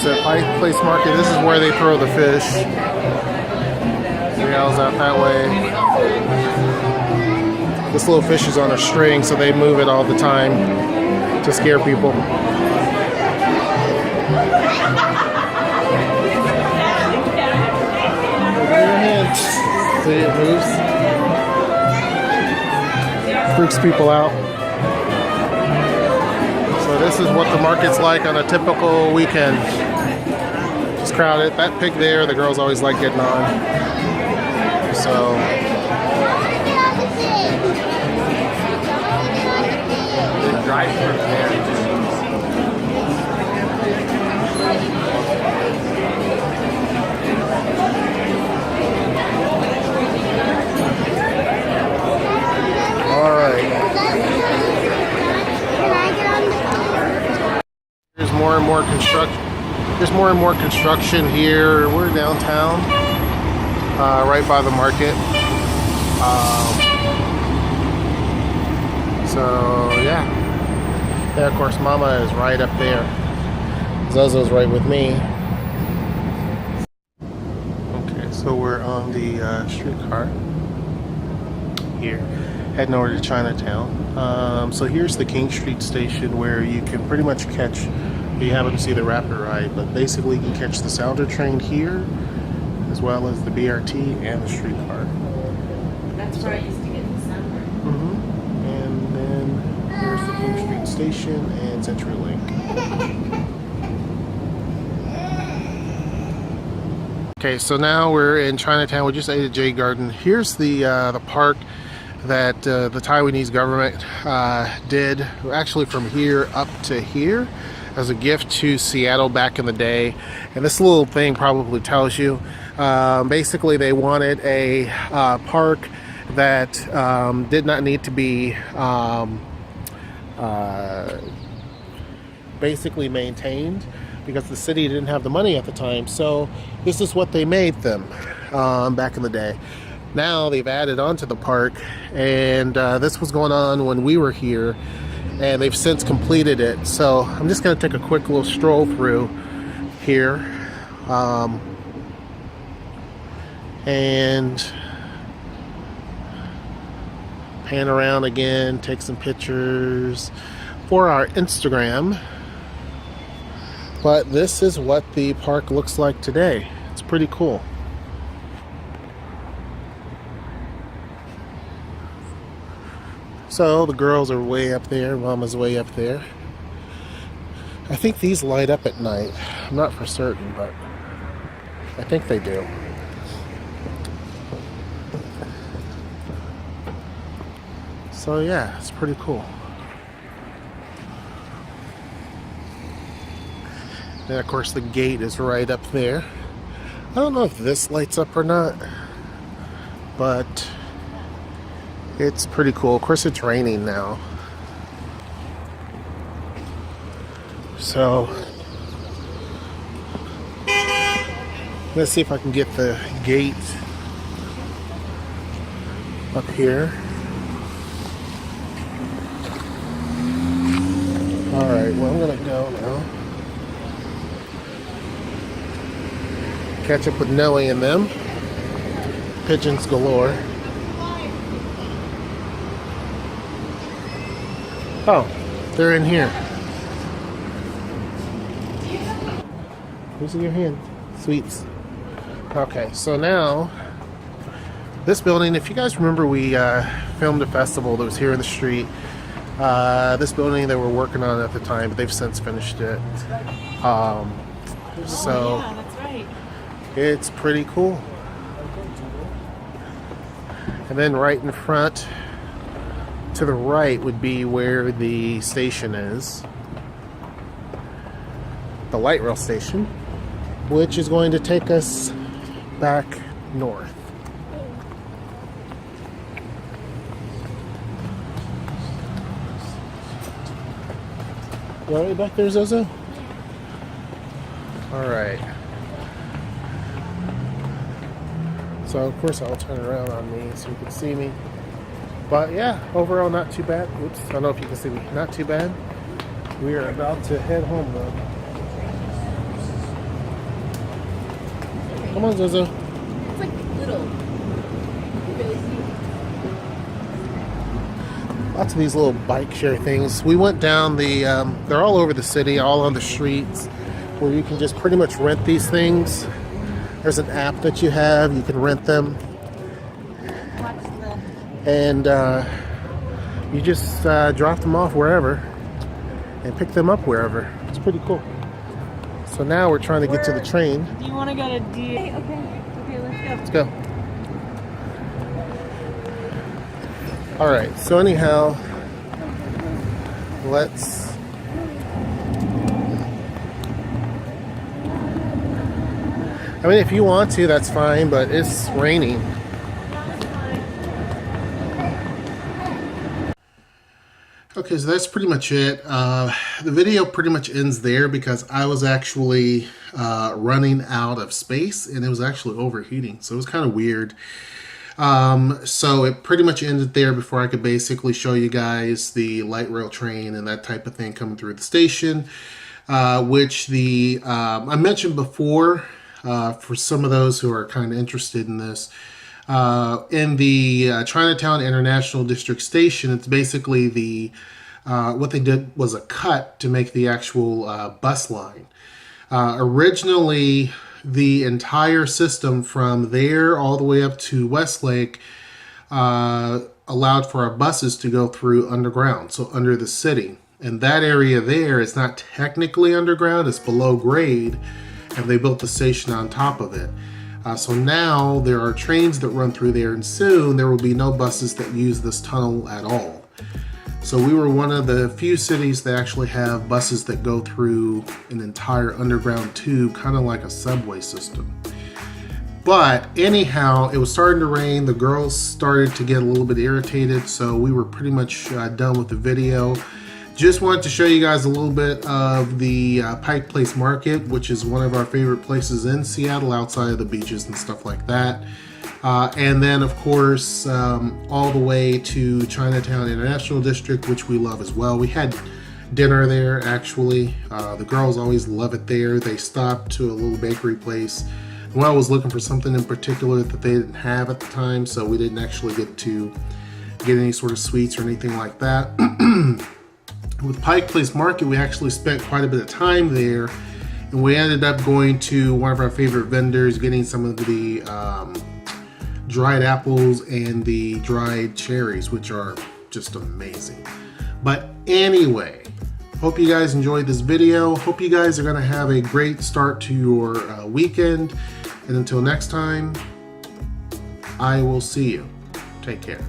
So at Pike Place Market, this is where they throw the fish. Reals out that way. This little fish is on a string, so they move it all the time to scare people. See, it moves. Freaks people out. So this is what the market's like on a typical weekend. It's crowded. That pig there, the girls always like getting on. So the drive-thru there. There's more and more construction here. We're downtown, right by the market. So yeah, of course, Mama is right up there. Zozo's right with me. Okay, so we're on the streetcar here, heading over to Chinatown. So here's the King Street station where you can pretty much catch. You happen to see the rapid ride, but basically you can catch the Sounder train here, as well as the BRT and the streetcar. That's where I used to get the Sounder. And then here's the King Street station and CenturyLink. Okay, so now we're in Chinatown. We just ate at J Garden. Here's the park that the Taiwanese government did, actually from here up to here, as a gift to Seattle back in the day. And this little thing probably tells you, basically they wanted a park that did not need to be basically maintained, because the city didn't have the money at the time. So this is what they made them back in the day. Now they've added on to the park, and this was going on when we were here, and they've since completed it. So I'm just going to take a quick little stroll through here, and pan around again, take some pictures for our Instagram. But this is what the park looks like today. It's pretty cool. So the girls are way up there, Mama's way up there. I think these light up at night. I'm not for certain, but I think they do. So yeah, it's pretty cool. And of course the gate is right up there. I don't know if this lights up or not, but it's pretty cool. Of course it's raining now. So let's see if I can get the gate up here. Alright, well I'm gonna go now. Catch up with Noe and them. Pigeons galore. Oh, they're in here. Who's in your hand? Sweets. Okay, so now this building, if you guys remember, we filmed a festival that was here in the street. This building they were working on at the time, but they've since finished it. So yeah, that's right. It's pretty cool. And then right in front to the right would be where the station is, the light rail station, which is going to take us back north. You all right back there, Zozo? Alright. So of course I'll turn around on me so you can see me. But yeah, overall not too bad. Oops, I don't know if you can see me. Not too bad. We are about to head home though. Come on, Zozo. It's like little. Lots of these little bike share things. We went down the, they're all over the city, all on the streets, where you can just pretty much rent these things. There's an app that you have, you can rent them. And you just drop them off wherever and pick them up wherever. It's pretty cool. So now we're trying to get to the train. Do you want to go to D? Okay, let's go. Let's go. Alright, so anyhow, let's... I mean, if you want to, that's fine, but it's raining. Okay, so that's pretty much it. The video pretty much ends there because I was actually running out of space and it was actually overheating. So it was kind of weird. So it pretty much ended there before I could basically show you guys the light rail train and that type of thing coming through the station, which I mentioned before, for some of those who are kind of interested in this. In the Chinatown International District Station, it's basically the what they did was a cut to make the actual bus line. Originally, the entire system from there all the way up to Westlake allowed for our buses to go through underground, so under the city. And that area there is not technically underground, it's below grade, and they built the station on top of it. So now there are trains that run through there, and soon there will be no buses that use this tunnel at all. So we were one of the few cities that actually have buses that go through an entire underground tube, kind of like a subway system. But anyhow, it was starting to rain. The girls started to get a little bit irritated, so we were pretty much done with the video. Just wanted to show you guys a little bit of the Pike Place Market, which is one of our favorite places in Seattle outside of the beaches and stuff like that. And then, of course, all the way to Chinatown International District, which we love as well. We had dinner there, actually. The girls always love it there. They stopped to a little bakery place. Noelle was looking for something in particular that they didn't have at the time, so we didn't actually get to get any sort of sweets or anything like that. With Pike Place Market, we actually spent quite a bit of time there, and we ended up going to one of our favorite vendors, getting some of the dried apples and the dried cherries, which are just amazing. But anyway, hope you guys enjoyed this video. Hope you guys are going to have a great start to your weekend. And until next time, I will see you. Take care.